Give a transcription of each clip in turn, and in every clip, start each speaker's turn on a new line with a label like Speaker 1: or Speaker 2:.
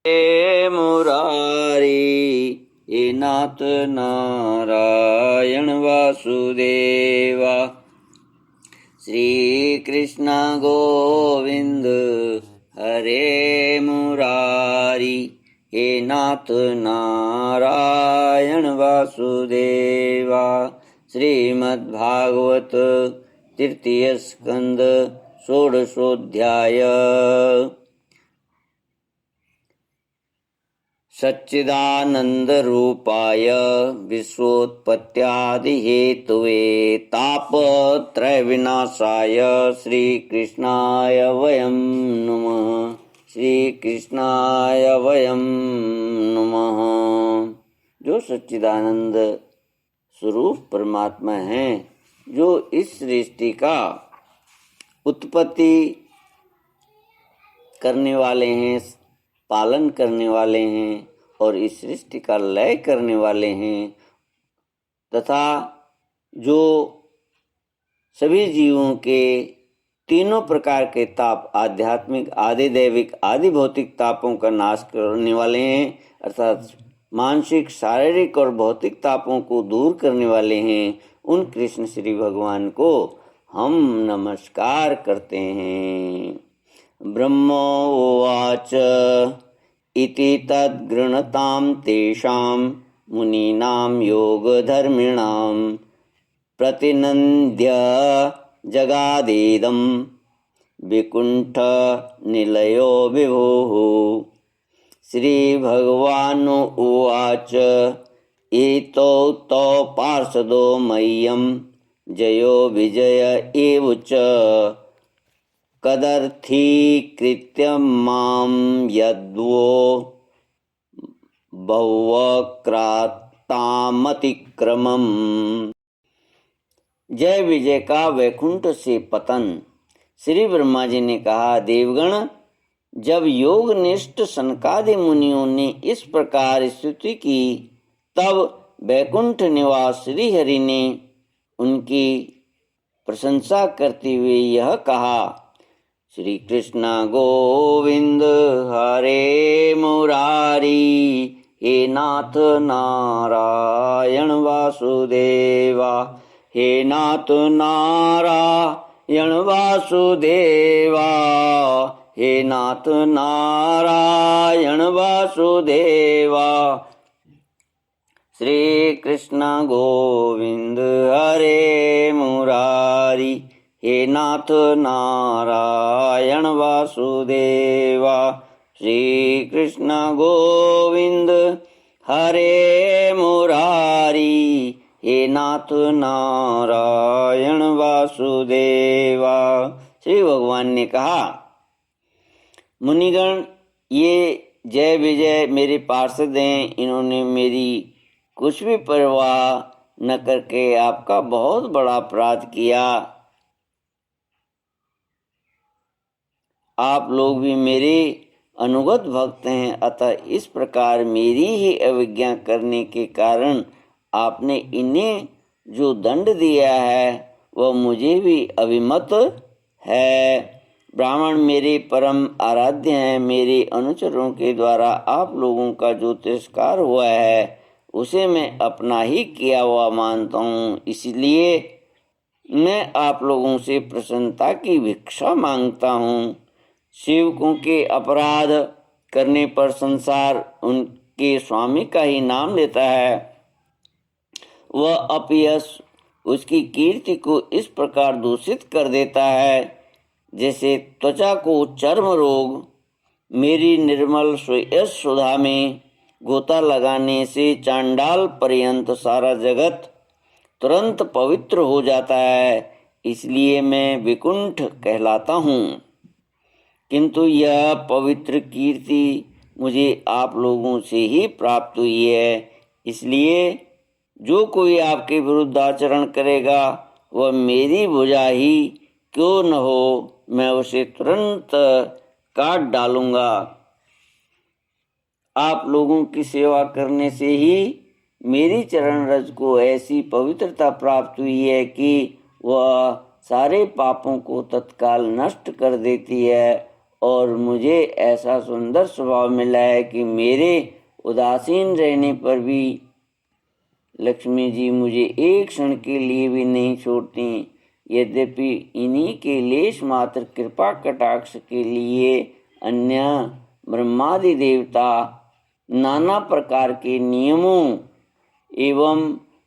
Speaker 1: हे मुरारी हे नाथ नारायण वासुदेवा। श्री कृष्ण गोविंद हरे मुरारी हे नाथ नारायण वासुदेवा। श्रीमद्भागवत तृतीय स्कंद षोडशोऽध्याय। सच्चिदानंदरूपाय विश्वोत्पत्त्यादिहेतवे तापत्रयविनाशाय श्रीकृष्णाय वयं नमः। श्रीकृष्णाय वयं नमः। जो सच्चिदानंद स्वरूप परमात्मा हैं, जो इस सृष्टि का उत्पत्ति करने वाले हैं, पालन करने वाले हैं और इस सृष्टि का लय करने वाले हैं, तथा जो सभी जीवों के तीनों प्रकार के ताप, आध्यात्मिक, आदि दैविक, आदि भौतिक तापों का नाश करने वाले हैं, अर्थात मानसिक, शारीरिक और भौतिक तापों को दूर करने वाले हैं, उन कृष्ण श्री भगवान को हम नमस्कार करते हैं। ब्रह्मोवाच इति तद्गृणतां तेषां मुनीनां योगधर्मिणां प्रतिनन्द्य जगादेदं विकुण्ठनिलयो विभुः। श्रीभगवानुवाच एतौ तौ पार्षदो मह्यं जयो विजय एव च कदर्थीकृत्य मां यद्वो बहुवक्रातामतिक्रमम्। जय विजय का वैकुंठ से पतन। श्री ब्रह्मा जी ने कहा, देवगण, जब योगनिष्ठ सनकादि मुनियों ने इस प्रकार स्तुति की, तब वैकुंठ निवास श्री हरि ने उनकी प्रशंसा करते हुए यह कहा, श्री कृष्ण गोविंद हरे मुरारी हे नाथ नारायण वासुदेवा। हे नाथ नारायण वासुदेवा। हे नाथ नारायण वासुदेवा। श्री कृष्ण गोविंद हरे मुरारी हे नाथ नारायण वासुदेवा। श्री कृष्ण गोविंद हरे मुरारी हे नाथ नारायण वासुदेवा। श्री भगवान ने कहा, मुनिगण, ये जय विजय मेरे पार्षद हैं। इन्होंने मेरी कुछ भी परवाह न करके आपका बहुत बड़ा अपराध किया। आप लोग भी मेरे अनुगत भक्त हैं, अतः इस प्रकार मेरी ही अवज्ञा करने के कारण आपने इन्हें जो दंड दिया है वह मुझे भी अभिमत है। ब्राह्मण मेरे परम आराध्य हैं। मेरे अनुचरों के द्वारा आप लोगों का जो तिरस्कार हुआ है उसे मैं अपना ही किया हुआ मानता हूँ, इसलिए मैं आप लोगों से प्रसन्नता की भिक्षा मांगता हूँ। सेवकों के अपराध करने पर संसार उनके स्वामी का ही नाम लेता है। वह अपयश उसकी कीर्ति को इस प्रकार दूषित कर देता है जैसे त्वचा को चर्म रोग। मेरी निर्मल श्रेयस सुधा में गोता लगाने से चांडाल पर्यंत सारा जगत तुरंत पवित्र हो जाता है, इसलिए मैं विकुंठ कहलाता हूँ। किंतु यह पवित्र कीर्ति मुझे आप लोगों से ही प्राप्त हुई है, इसलिए जो कोई आपके विरुद्ध आचरण करेगा वह मेरी भुजा ही क्यों न हो, मैं उसे तुरंत काट डालूंगा। आप लोगों की सेवा करने से ही मेरी चरण रज को ऐसी पवित्रता प्राप्त हुई है कि वह सारे पापों को तत्काल नष्ट कर देती है और मुझे ऐसा सुंदर स्वभाव मिला है कि मेरे उदासीन रहने पर भी लक्ष्मी जी मुझे एक क्षण के लिए भी नहीं छोड़ती। यद्यपि इन्हीं के लेश मात्र कृपा कटाक्ष के लिए अन्य ब्रह्मादि देवता नाना प्रकार के नियमों एवं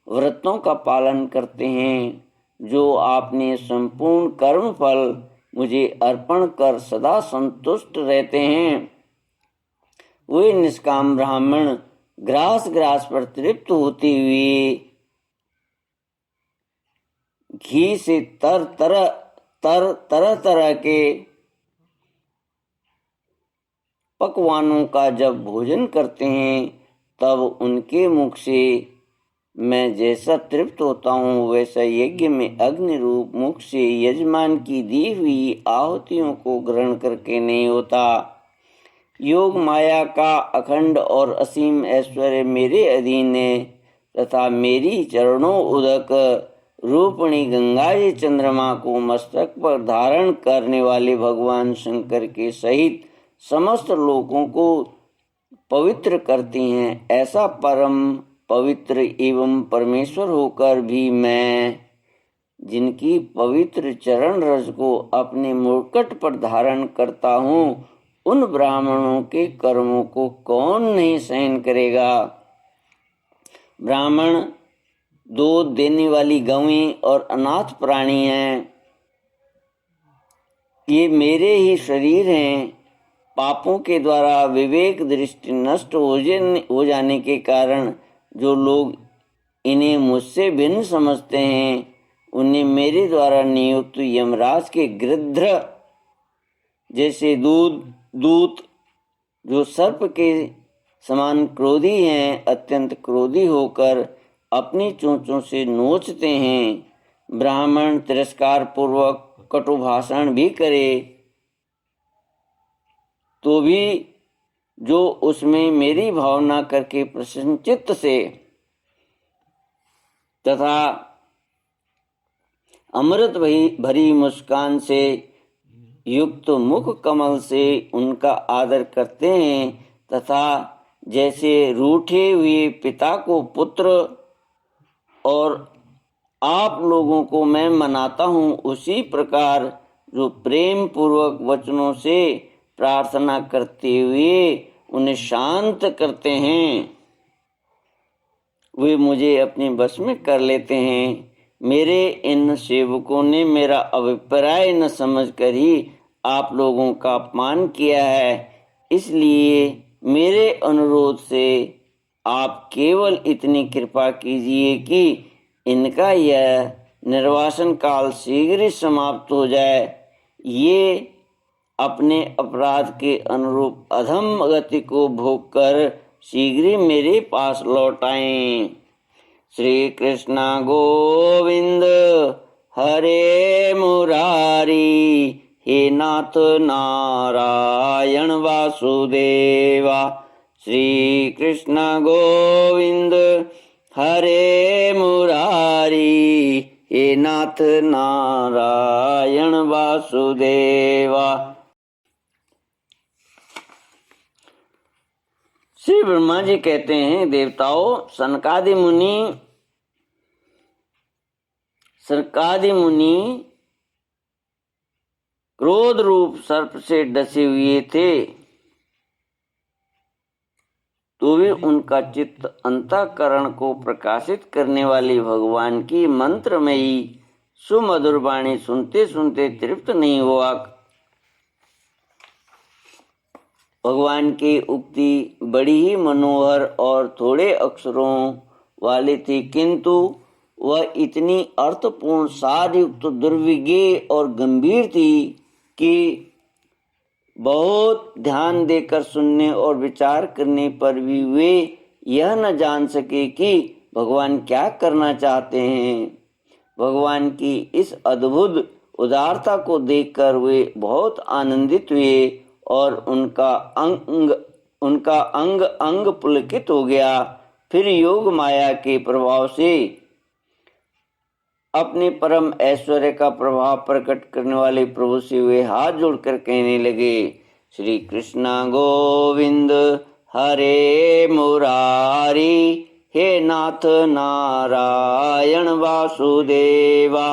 Speaker 1: व्रतों का पालन करते हैं, जो आपने संपूर्ण कर्म फल मुझे अर्पण कर सदा संतुष्ट रहते हैं। वे निष्काम ब्राह्मण ग्रास ग्रास पर तृप्त होते हुए घी से तरह तरह के पकवानों का जब भोजन करते हैं, तब उनके मुख से मैं जैसा तृप्त होता हूँ, वैसा यज्ञ में अग्नि रूप मुख से यजमान की दी हुई आहुतियों को ग्रहण करके नहीं होता। योग माया का अखंड और असीम ऐश्वर्य मेरे अधीन है, तथा मेरी चरणों उदक रूपणी गंगा जी चंद्रमा को मस्तक पर धारण करने वाले भगवान शंकर के सहित समस्त लोगों को पवित्र करती हैं। ऐसा परम पवित्र एवं परमेश्वर होकर भी मैं, जिनकी पवित्र चरण रज को अपने मुकुट पर धारण करता हूँ, उन ब्राह्मणों के कर्मों को कौन नहीं सहन करेगा। ब्राह्मण दूध देने वाली गौएं और अनाथ प्राणी हैं। ये मेरे ही शरीर हैं। पापों के द्वारा विवेक दृष्टि नष्ट हो जाने के कारण जो लोग इन्हें मुझसे भिन्न समझते हैं, उन्हें मेरे द्वारा नियुक्त यमराज के गृध्र जैसे दूत जो सर्प के समान क्रोधी हैं, अत्यंत क्रोधी होकर अपनी चोंचों से नोचते हैं। ब्राह्मण तिरस्कार पूर्वक कटु भाषण भी करे तो भी जो उसमें मेरी भावना करके प्रसन्नचित्त से तथा अमृत भरी मुस्कान से युक्त मुख कमल से उनका आदर करते हैं, तथा जैसे रूठे हुए पिता को पुत्र और आप लोगों को मैं मनाता हूँ, उसी प्रकार जो प्रेम पूर्वक वचनों से प्रार्थना करते हुए उन्हें शांत करते हैं, वे मुझे अपने बस में कर लेते हैं। मेरे इन सेवकों ने मेरा अभिप्राय न समझकर ही आप लोगों का अपमान किया है, इसलिए मेरे अनुरोध से आप केवल इतनी कृपा कीजिए कि इनका यह निर्वासन काल शीघ्र ही समाप्त हो जाए। ये अपने अपराध के अनुरूप अधम गति को भोग कर शीघ्र ही मेरे पास लौट आएं। श्री कृष्ण गोविंद हरे मुरारी, हे नाथ नारायण वासुदेवा। श्री कृष्ण गोविंद हरे मुरारी, हे नाथ नारायण वासुदेवा। श्री ब्रह्मा जी कहते हैं, देवताओं, सनकादि मुनि क्रोध रूप सर्प से डसे हुए थे, तो भी उनका चित्त अंतःकरण को प्रकाशित करने वाली भगवान की मंत्रमयी सुमधुर वाणी सुनते सुनते तृप्त नहीं हुआ। भगवान की उक्ति बड़ी ही मनोहर और थोड़े अक्षरों वाली थी, किंतु वह इतनी अर्थपूर्ण सारयुक्त दुर्विज्ञेय और गंभीर थी कि बहुत ध्यान देकर सुनने और विचार करने पर भी वे यह न जान सके कि भगवान क्या करना चाहते हैं। भगवान की इस अद्भुत उदारता को देखकर वे बहुत आनंदित हुए और उनका अंग अंग पुलकित हो गया। फिर योग माया के प्रभाव से अपने परम ऐश्वर्य का प्रभाव प्रकट करने वाले प्रभु से वे हाथ जोड़कर कहने लगे, श्री कृष्ण गोविंद हरे मुरारी, हे नाथ नारायण वासुदेवा।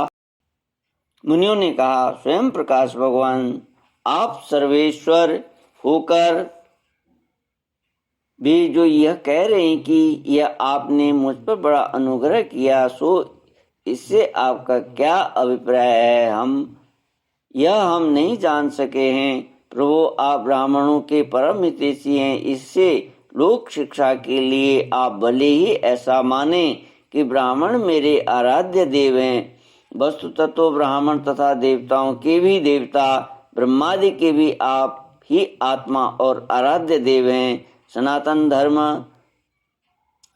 Speaker 1: मुनियों ने कहा, स्वयं प्रकाश भगवान, आप सर्वेश्वर होकर भी जो यह कह रहे हैं कि यह आपने मुझ पर बड़ा अनुग्रह किया, सो इससे आपका क्या अभिप्राय है? हम नहीं जान सके हैं। प्रभु, आप ब्राह्मणों के परम हितैषी हैं, इससे लोक शिक्षा के लिए आप भले ही ऐसा माने कि ब्राह्मण मेरे आराध्य देव हैं। वस्तुतः तो ब्राह्मण तथा देवताओं के भी देवता, ब्रह्मादि के भी आप ही आत्मा और आराध्य देव हैं। सनातन धर्म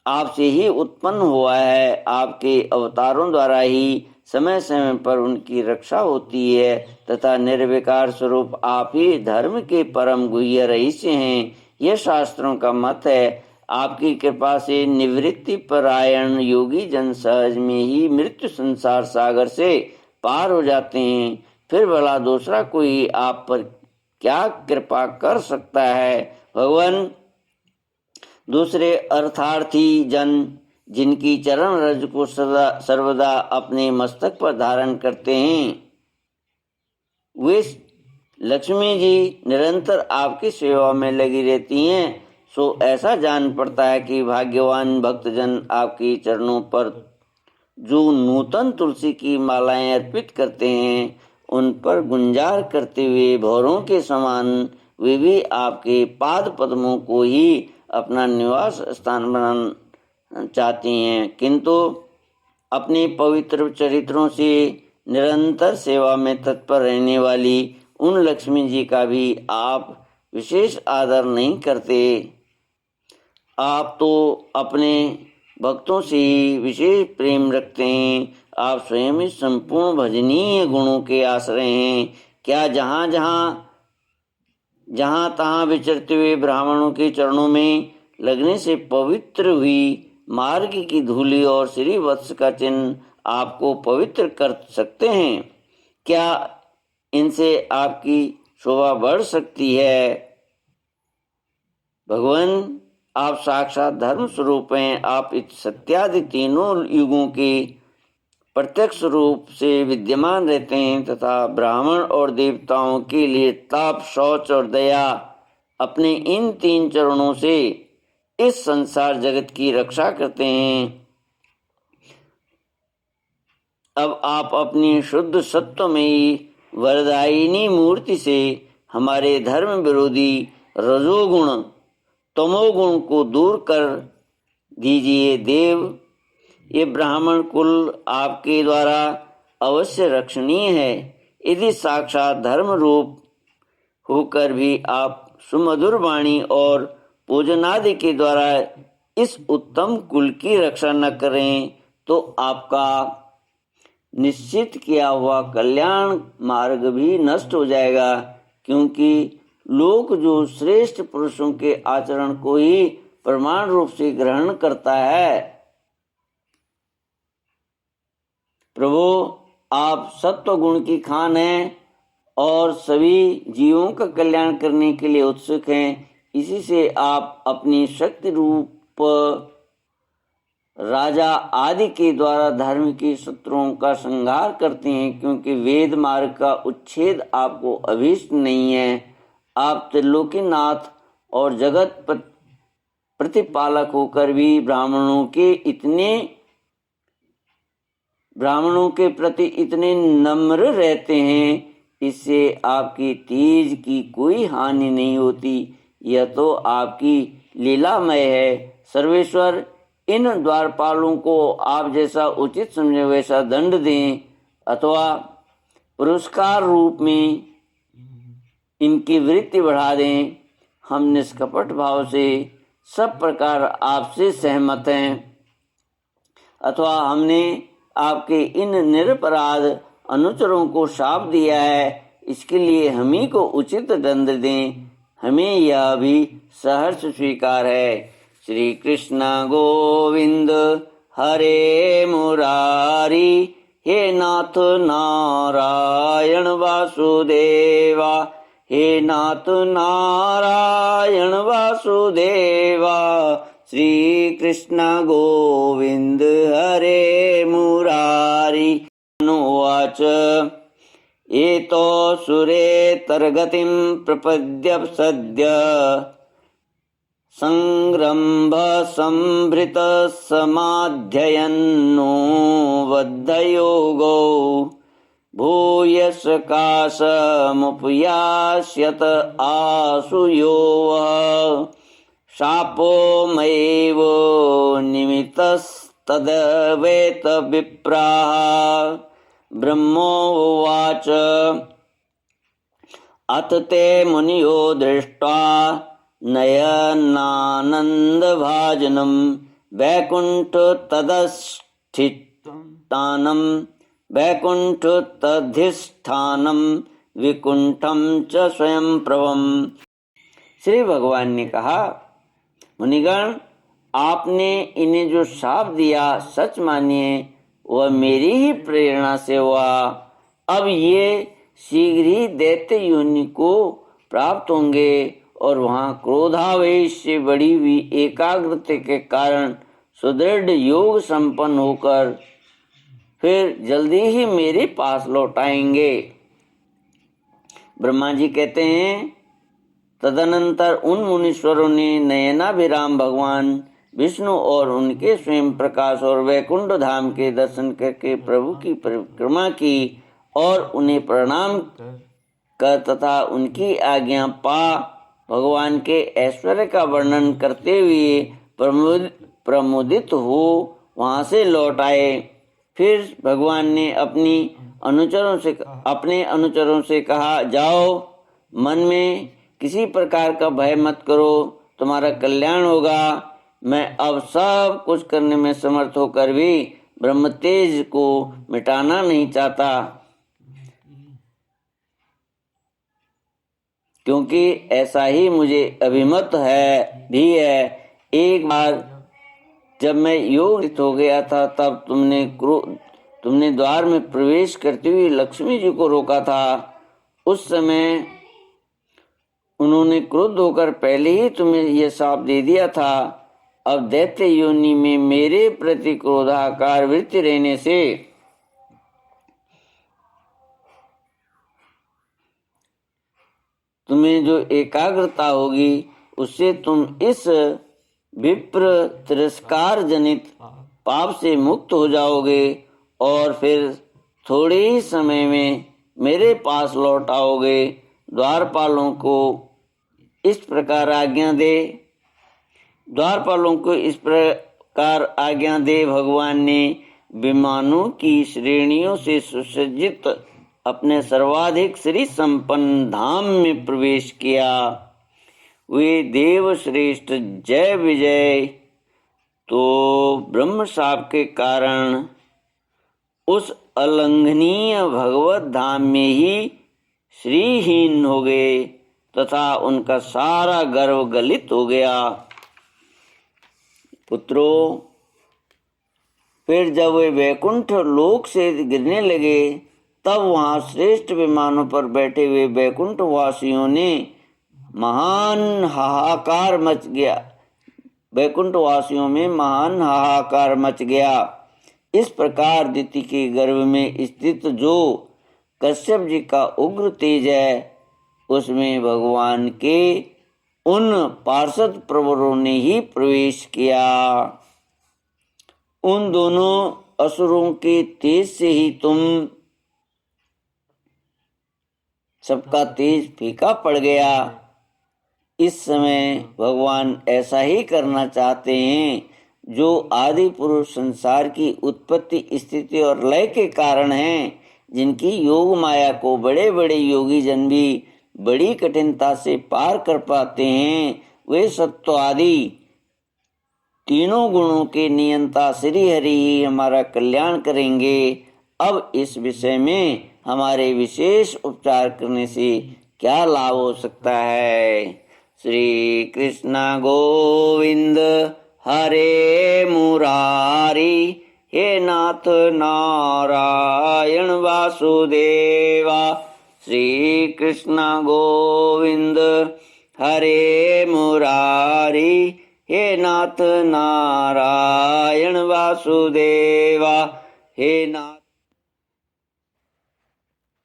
Speaker 1: आपसे ही उत्पन्न हुआ है। आपके अवतारों द्वारा ही समय समय पर उनकी रक्षा होती है तथा निर्विकार स्वरूप आप ही धर्म के परम गुह्य रहस्य हैं। यह शास्त्रों का मत है। आपकी कृपा से निवृत्ति परायण योगी जन सहज में ही मृत्यु संसार सागर से पार हो जाते हैं। फिर भला दूसरा कोई आप पर क्या कृपा कर सकता है? भगवान, दूसरे अर्थार्थी जन जिनकी चरण रज को सर्वदा अपने मस्तक पर धारण करते हैं, वे लक्ष्मी जी निरंतर आपकी सेवा में लगी रहती हैं। सो ऐसा जान पड़ता है कि भाग्यवान भक्तजन आपकी चरणों पर जो नूतन तुलसी की मालाएं अर्पित करते हैं, उन पर गुंजार करते हुए भौरों के समान वे भी आपके पाद पद्मों को ही अपना निवास स्थान बनाना चाहती हैं, किंतु अपने पवित्र चरित्रों से निरंतर सेवा में तत्पर रहने वाली उन लक्ष्मी जी का भी आप विशेष आदर नहीं करते। आप तो अपने भक्तों से ही विशेष प्रेम रखते हैं। आप स्वयं ही संपूर्ण भजनीय गुणों के आश्रय हैं। क्या जहाँ तहाँ विचरते हुए ब्राह्मणों के चरणों में लगने से पवित्र हुई मार्ग की धूलि और श्री वत्स का चिन्ह आपको पवित्र कर सकते हैं? क्या इनसे आपकी शोभा बढ़ सकती है? भगवान, आप साक्षात धर्म स्वरूप हैं। आप सत्यादि तीनों युगों के प्रत्यक्ष रूप से विद्यमान रहते हैं तथा ब्राह्मण और देवताओं के लिए ताप, शौच और दया अपने इन तीन चरणों से इस संसार जगत की रक्षा करते हैं। अब आप अपनी शुद्ध सत्वमयी वरदायिनी मूर्ति से हमारे धर्म विरोधी रजोगुण तमोगुण को दूर कर दीजिए। देव, ये ब्राह्मण कुल आपके द्वारा अवश्य रक्षणीय है। यदि साक्षात धर्म रूप होकर भी आप सुमधुर वाणी और पूजनादि के द्वारा इस उत्तम कुल की रक्षा न करें, तो आपका निश्चित किया हुआ कल्याण मार्ग भी नष्ट हो जाएगा, क्योंकि लोक जो श्रेष्ठ पुरुषों के आचरण को ही प्रमाण रूप से ग्रहण करता है। प्रभु, आप सत्व गुण की खान हैं और सभी जीवों का कल्याण करने के लिए उत्सुक हैं। इसी से आप अपनी शक्ति रूप राजा आदि के द्वारा धर्म के शत्रुओं का संहार करते हैं, क्योंकि वेद मार्ग का उच्छेद आपको अभीष्ट नहीं है। आप त्रिलोकीनाथ और जगत प्रतिपालक होकर भी ब्राह्मणों के प्रति इतने नम्र रहते हैं, इससे आपकी तेज की कोई हानि नहीं होती। यह तो आपकी लीलामय है। सर्वेश्वर, इन द्वारपालों को आप जैसा उचित समझे वैसा दंड दें अथवा पुरस्कार रूप में इनकी वृत्ति बढ़ा दें। हम निष्कपट भाव से सब प्रकार आपसे सहमत हैं, अथवा हमने आपके इन निरपराध अनुचरों को शाप दिया है, इसके लिए हम ही को उचित दंड दें। हमें यह भी सहर्ष स्वीकार है। श्री कृष्ण गोविंद हरे मुरारी, हे नाथ नारायण वासुदेवा, हे नाथ नारायण वासुदेवा, श्री कृष्ण गोविंद हरे मुरारी। अनुवाच एतो सुरेतरगतिं प्रपद्य सद्य, संरम्भ संभृत समाध्ययन्नो बद्धयोगो, भूयः सकाशमुपयास्यत आसुयो वः, शापो मयैव निमित्तस्तदवेत विप्राः। ब्रह्मोवाच अथ ते मुनियो दृष्ट्वा नयनानन्दभाजनं, वैकुण्ठतधिष्ठानं विकुण्ठं च स्वयं प्रभम्। श्री भगवान ने कहा, मुनिगण, आपने इन्हें जो शाप दिया सच मानिए, वह मेरी ही प्रेरणा से हुआ। अब ये शीघ्र ही दैत्य योनि को प्राप्त होंगे और वहाँ क्रोधावेश से बढ़ी हुई एकाग्रता के कारण सुदृढ़ योग संपन्न होकर फिर जल्दी ही मेरे पास लौट आएंगे। ब्रह्मा जी कहते हैं, तदनंतर उन मुनीश्वरों ने नयनाभिराम भगवान विष्णु और उनके स्वयं प्रकाश और वैकुंठ धाम के दर्शन करके प्रभु की परिक्रमा की और उन्हें प्रणाम कर तथा उनकी आज्ञा पा भगवान के ऐश्वर्य का वर्णन करते हुए प्रमोदित हो वहां से लौट आए। फिर भगवान ने अपने अनुचरों से कहा, जाओ, मन में किसी प्रकार का भय मत करो, तुम्हारा कल्याण होगा। मैं अब सब कुछ करने में समर्थ होकर भी ब्रह्म तेज को मिटाना नहीं चाहता, क्योंकि ऐसा ही मुझे अभिमत भी है। एक बार जब मैं योगित हो गया था, तब तुमने द्वार में प्रवेश करते हुए लक्ष्मी जी को रोका था। उस समय उन्होंने क्रुद्ध होकर पहले ही तुम्हें यह शाप दे दिया था। अब दैत्य योनि में मेरे प्रति क्रोधाकार वृत्ति रहने से तुम्हें जो एकाग्रता होगी उससे तुम इस विप्र तिरस्कार जनित पाप से मुक्त हो जाओगे और फिर थोड़े ही समय में मेरे पास लौट आओगे। द्वारपालों को इस प्रकार आज्ञा दे भगवान ने विमानों की श्रेणियों से सुसज्जित अपने सर्वाधिक श्री संपन्न धाम में प्रवेश किया। वे देव श्रेष्ठ जय विजय तो ब्रह्म शाप के कारण उस अलंघनीय भगवत धाम में ही श्रीहीन हो गए तथा उनका सारा गर्व गलित हो गया। पुत्रों, फिर जब वे वैकुंठ लोक से गिरने लगे, तब वहां श्रेष्ठ विमानों पर बैठे हुए वैकुंठ वासियों ने महान हाहाकार मच गया। वैकुंठ वासियों में महान हाहाकार मच गया। इस प्रकार दिति के गर्भ में स्थित जो कश्यप जी का उग्र तेज है, उसमें भगवान के उन पार्षद प्रवरों ने ही प्रवेश किया। उन दोनों असुरों के तेज से ही तुम सबका तेज फीका पड़ गया। इस समय भगवान ऐसा ही करना चाहते हैं, जो आदि पुरुष संसार की उत्पत्ति, स्थिति और लय के कारण हैं, जिनकी योग माया को बड़े बड़े योगी जन भी बड़ी कठिनता से पार कर पाते हैं। वे सत्व आदि तीनों गुणों के नियंता श्री हरि ही हमारा कल्याण करेंगे। अब इस विषय में हमारे विशेष उपचार करने से क्या लाभ हो सकता है। श्री कृष्ण गोविंद हरे मुरारी, हे नाथ नारायण वासुदेवा, श्री कृष्ण गोविंद हरे मुरारी, हे नाथ नारायण वासुदेवा, हे नाथ